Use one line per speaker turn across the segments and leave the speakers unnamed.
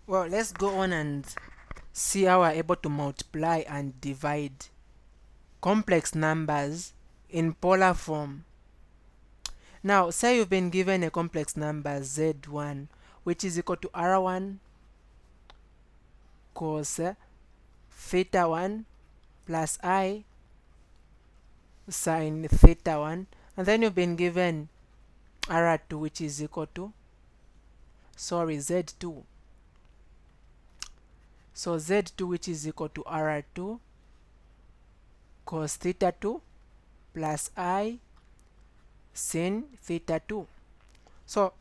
Well, let's go on and see how we're able to multiply and divide complex numbers in polar form. Now, say you've been given a complex number z1, which is equal to r1 cos theta 1 plus I sin theta 1, and then you've been given r2, which is equal to, z2. So z2, which is equal to r2 cos theta 2 plus I sin theta 2. So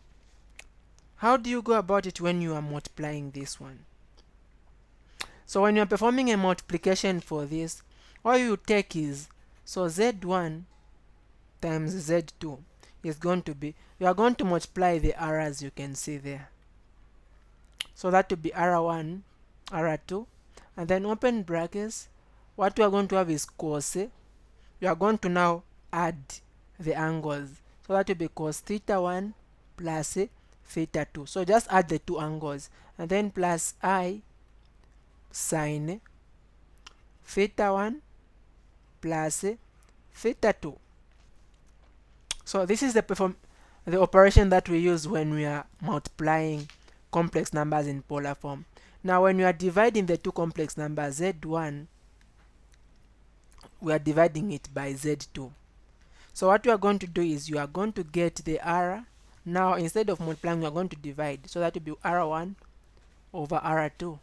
how do you go about it when you are multiplying this one? So when you are performing a multiplication for this, all you take is, so z1 times z2 is going to be, you are going to multiply the r's you can see there. So that will be r1, r2, and then open brackets. What we are going to have is cos. You are going to now add the angles. So that will be cos theta 1 plus theta 2. So just add the two angles, and then plus I sin theta 1 plus theta 2. So this is the operation that we use when we are multiplying complex numbers in polar form. Now when we are dividing the two complex numbers z1, we are dividing it by z2. So what you are going to do is you are going to get the r. Now instead of multiplying, we are going to divide. So that will be r1 over r2.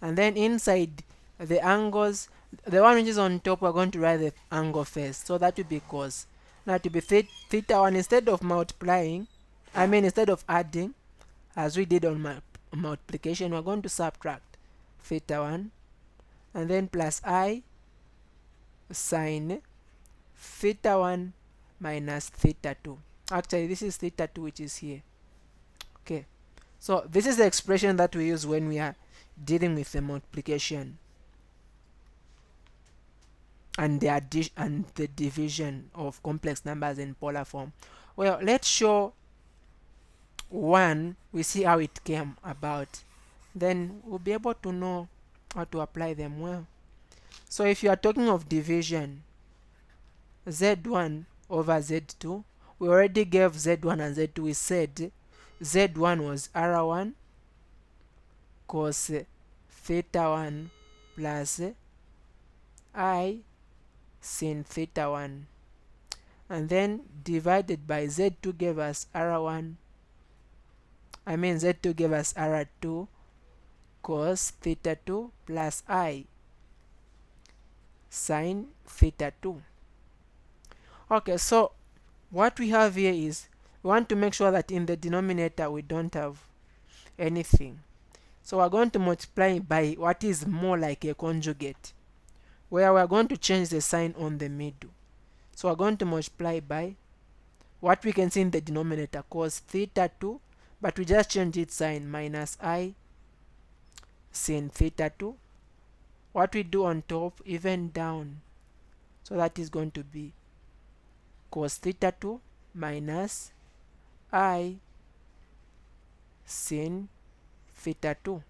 And then inside the angles, the one which is on top, we are going to write the angle first. So that will be cos. Now to be theta 1, instead of multiplying, instead of adding, as we did on multiplication, we are going to subtract theta 1, and then plus I sin theta 1 minus theta 2. Actually, this is theta 2 which is here. Okay, so this is the expression that we use when we are dealing with the multiplication and the addition and the division of complex numbers in polar form. Well, let's show one. We see how it came about, then we'll be able to know how to apply them well. So if you are talking of division, z1 over z2, we already gave z1 and z2. We said z1 was r1 cos theta 1 plus I sin theta 1, and then divided by z2 gave us r1, z2 gave us r2 cos theta 2 plus I sin theta 2. Okay, so what we have here is we want to make sure that in the denominator we don't have anything. So we're going to multiply by what is more like a conjugate, where we're going to change the sign on the middle. So we're going to multiply by what we can see in the denominator, cos theta 2, but we just change its sign, minus I sin theta 2. What we do on top, even down, so that is going to be cos theta 2 minus I sin theta 2.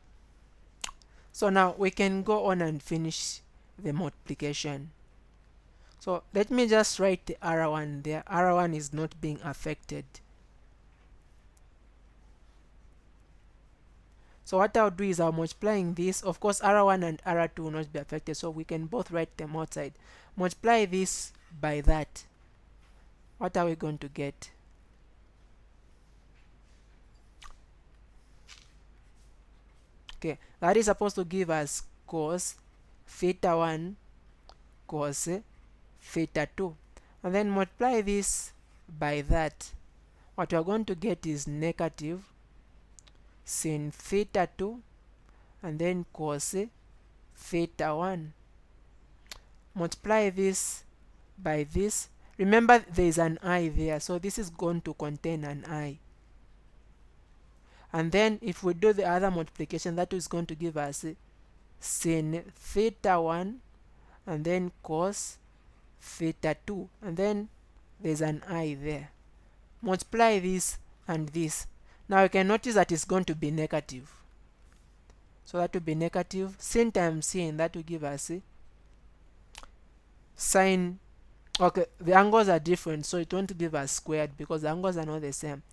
So now we can go on and finish the multiplication. So let me just write the r1 there. R1 is not being affected. So what I'll do is I'll multiplying this. Of course, r1 and r2 will not be affected, so we can both write them outside. Multiply this by that. What are we going to get? Okay, that is supposed to give us cos theta 1 cos theta 2, and then multiply this by that. What we are going to get is negative sin theta 2 and then cos theta 1. Multiply this by this. Remember there is an I there, so this is going to contain an I. And then if we do the other multiplication, that is going to give us sin theta 1 and then cos theta 2, and then there's an I there. Multiply this and this. Now you can notice that it's going to be negative. So that will be negative sin times sin. That will give us sine. Okay, the angles are different, so it won't give us squared because the angles are not the same.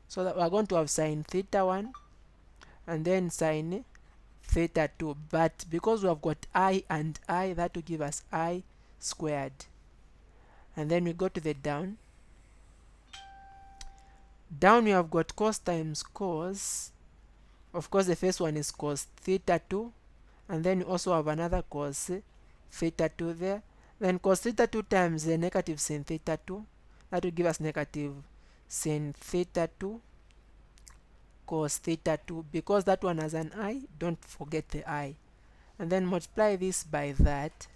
So that we're going to have sine theta 1 and then sine theta 2. But because we have got I and I, that will give us I squared. And then we go to the down. Down we have got cos times cos. Of course, the first one is cos theta 2. And then we also have another cos theta 2 there. Then cos theta 2 times the negative sin theta 2. That will give us negative sin theta 2 cos theta 2. Because that one has an I, don't forget the I. And then multiply this by that.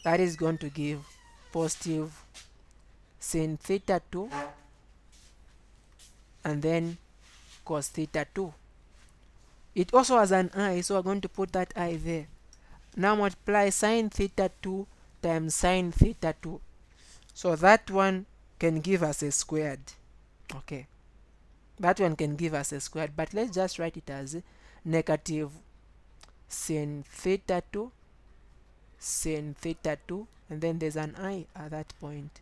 That is going to give positive sin theta 2 and then cos theta 2. It also has an I, so we're going to put that I there. Now multiply sine theta 2 times sine theta 2. So that one can give us a squared. Okay. That one can give us a squared, but let's just write it as negative sin theta 2 sin theta 2, and then there's an I at that point.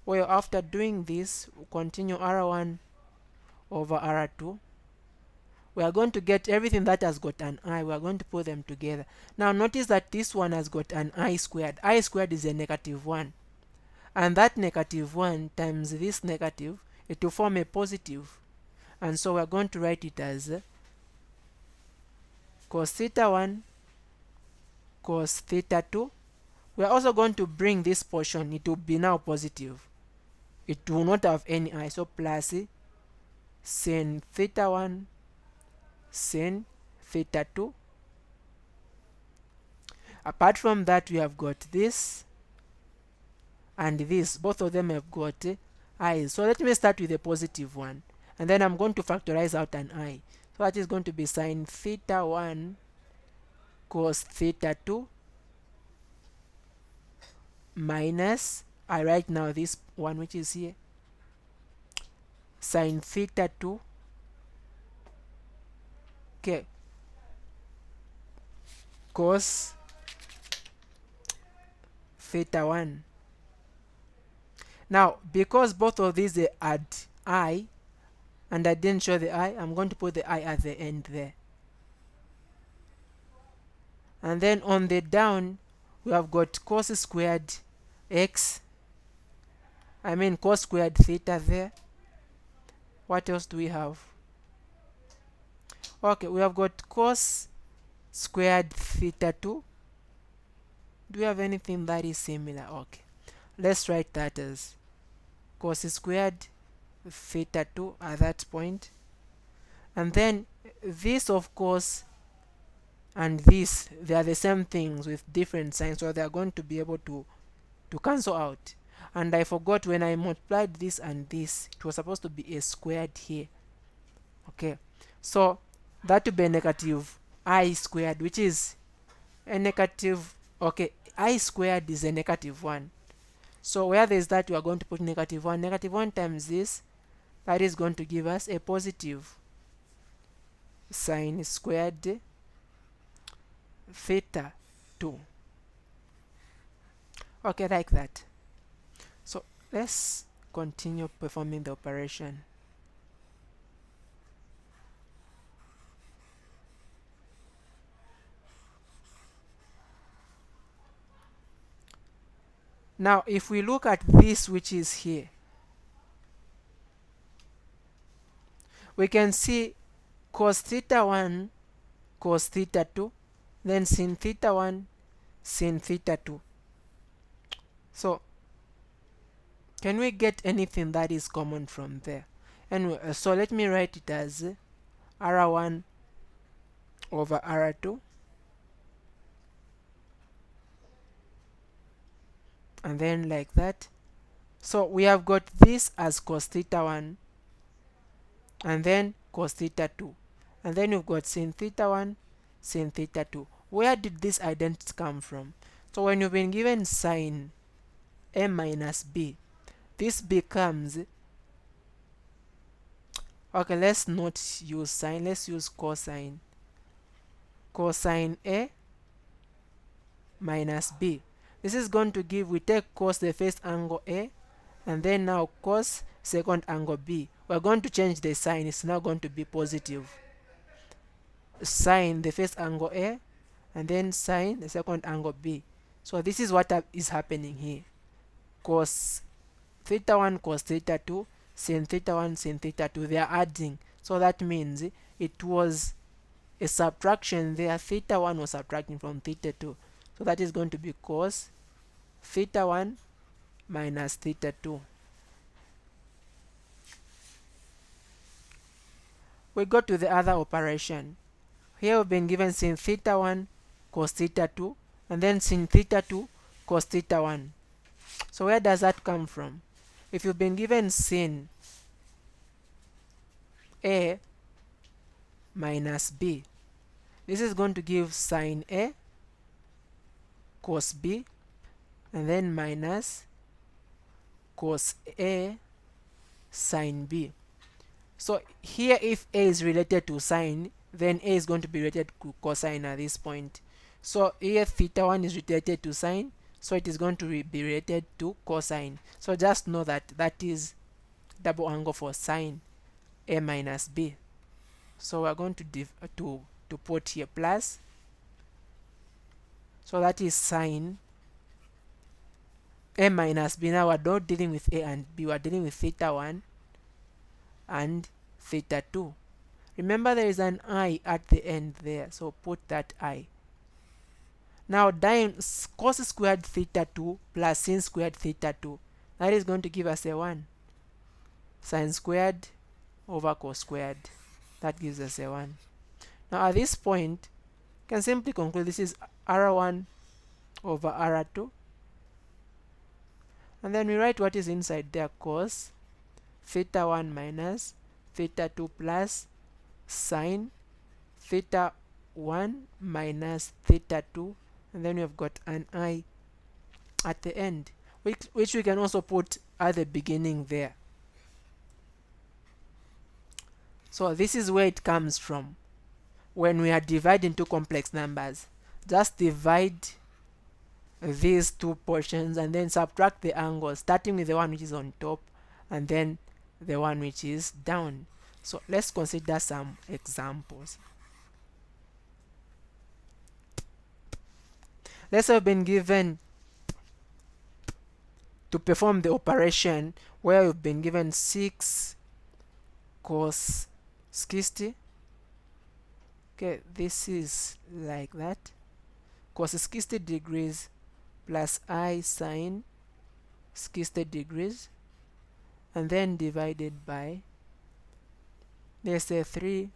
Well, after doing this, we'll continue R1 over R2. We are going to get everything that has got an I. We are going to put them together. Now notice that this one has got an I squared. I squared is a negative 1. And that negative 1 times this negative, it will form a positive. And so we are going to write it as cos theta 1 cos theta 2. We are also going to bring this portion. It will be now positive. It will not have any I. So plus sin theta 1 sin theta 2. Apart from that, we have got this and this. Both of them have got I. So let me start with the positive one. And then I'm going to factorize out an I. So that is going to be sin theta 1 cos theta 2 minus, I write now this one which is here, sin theta 2, okay, cos theta 1. Now, because both of these they add I, and I didn't show the I, I'm going to put the I at the end there. And then on the down, we have got cos squared x, cos squared theta there. What else do we have? Okay, we have got cos squared theta 2. Do we have anything that is similar? Okay, let's write that as cos squared theta 2 at that point. And then this, of course, and this, they are the same things with different signs, so they are going to be able to cancel out. And I forgot, when I multiplied this and this, it was supposed to be a squared here. Okay, so that will be a negative I squared, which is a negative, okay, I squared is a negative 1. So where there is that, we are going to put negative 1. Negative 1 times this, that is going to give us a positive sine squared theta 2. Okay, like that. So let's continue performing the operation. Now, if we look at this which is here, we can see cos theta 1 cos theta 2, then sin theta 1 sin theta 2. So can we get anything that is common from there? Anyway, so let me write it as R1 over R2, and then like that. So we have got this as cos theta 1 and then cos theta 2, and then we've got sin theta 1 sin theta 2. Where did this identity come from? So when you've been given sine a minus b, this becomes Okay, let's not use sine, let's use cosine. Cosine A minus B. This is going to give, we take cos the first angle A, and then now cos second angle B. We're going to change the sign, it's now going to be positive. Sine the first angle A, and then sine the second angle B. So this is what is happening here. Cos theta 1 cos theta 2, sin theta 1 sin theta 2, they are adding. So that means it was a subtraction there. Theta 1 was subtracting from theta 2. So that is going to be cos theta 1 minus theta 2. We go to the other operation. Here we've been given sin theta 1 cos theta 2, and then sin theta 2 cos theta 1. So where does that come from? If you've been given sin A minus B, this is going to give sine A cos B, and then minus cos A sine B. So here, if A is related to sine, then A is going to be related to cosine at this point. So here theta 1 is related to sine, so it is going to be related to cosine. So just know that that is double angle for sine A minus B. So we're going to put here plus. So that is sine A minus B. Now we're not dealing with A and B, we're dealing with theta 1 and theta 2. Remember, there is an I at the end there, so put that I. Now cos squared theta 2 plus sin squared theta 2, that is going to give us a 1. Sin squared over cos squared, that gives us a 1. Now at this point, you can simply conclude this is R1 over R2, and then we write what is inside there, cos theta 1 minus theta 2 plus sine theta 1 minus theta 2, and then we have got an I at the end, which we can also put at the beginning there. So this is where it comes from. When we are dividing two complex numbers, just divide these two portions and then subtract the angles, starting with the one which is on top and then the one which is down. So let's consider some examples. Let's have been given to perform the operation where we've been given 6 cos 60. Okay, this is like that. Cos 60 degrees plus I sine 60 degrees, and then divided by, let's say, 3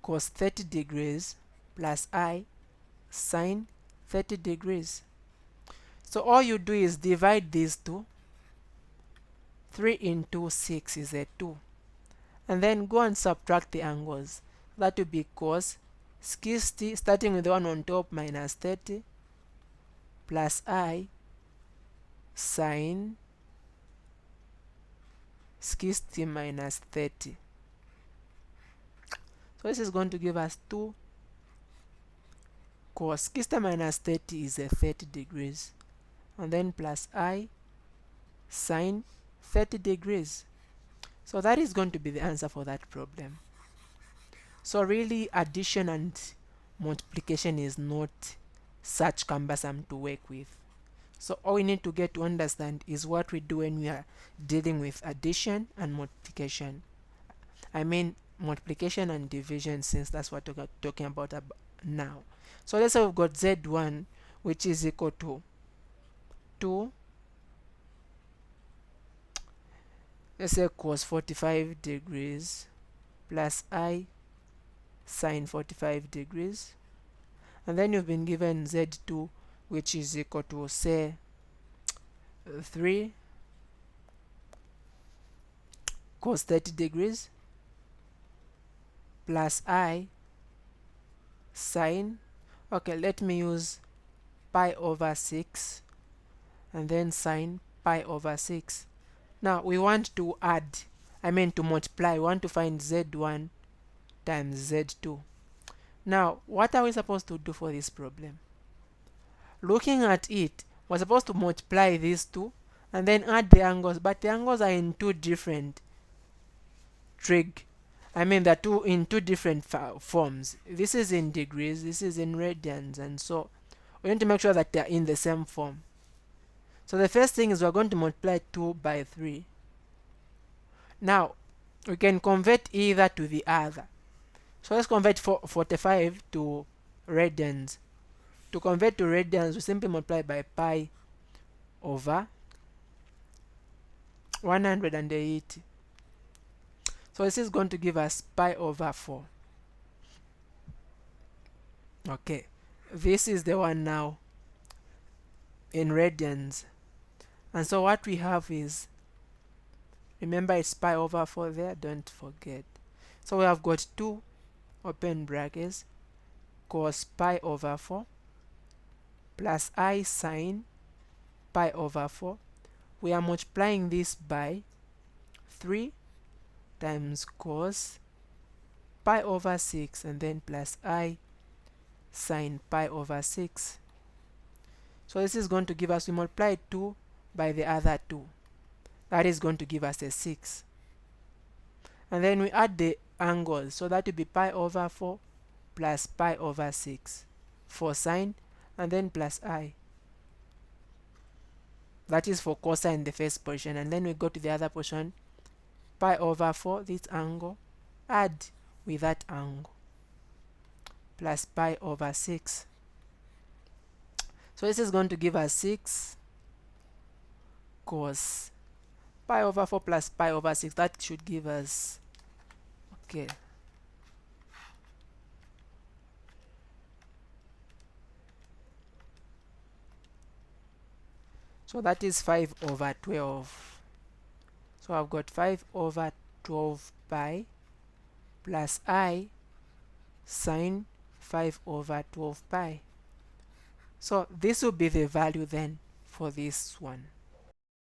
cos 30 degrees plus I sine 30 degrees. So all you do is divide these two. 3 into 6 is a 2. And then go and subtract the angles. That will be cos 60, starting with the one on top, minus 30, plus I sine 60 minus 30. So this is going to give us 2 cos 60 minus 30 is a 30 degrees, and then plus I sine 30 degrees. So that is going to be the answer for that problem. So really, addition and multiplication is not such cumbersome to work with. So all we need to get to understand is what we do when we are dealing with addition and multiplication. I mean multiplication and division, since that's what we're talking about now. So let's say we've got Z1, which is equal to 2, let's say cos 45 degrees plus I sine 45 degrees, and then you've been given Z2, which is equal to, say, 3 cos 30 degrees plus I sine, okay, let me use pi over 6, and then sine pi over 6. Now we want to add. to multiply, we want to find z1 times z2. Now, what are we supposed to do for this problem? Looking at it, we're supposed to multiply these two and then add the angles, but the angles are in two different they're in two different forms. This is in degrees, this is in radians, and so we need to make sure that they're in the same form. So the first thing is we're going to multiply 2 by 3. Now, we can convert either to the other. So let's convert 45 to radians. To convert to radians, we simply multiply by pi over 180. So this is going to give us pi over 4. Okay, this is the one now in radians. And so what we have is, remember it's pi over 4 there, don't forget. So we have got 2 open brackets cos pi over 4 plus I sine pi over 4. We are multiplying this by 3 times cos pi over 6 and then plus I sine pi over 6. So this is going to give us, we multiply 2 by the other 2. That is going to give us a 6. And then we add the angles, so that will be pi over 4 plus pi over 6 for sine, and then plus I. That is for cosine, the first portion. And then we go to the other portion, pi over 4, this angle, add with that angle, plus pi over 6. So this is going to give us 6 cos pi over 4 plus pi over 6. That should give us, okay, so that is 5 over 12. So I've got 5 over 12 pi plus I sine 5 over 12 pi. So this will be the value then for this one.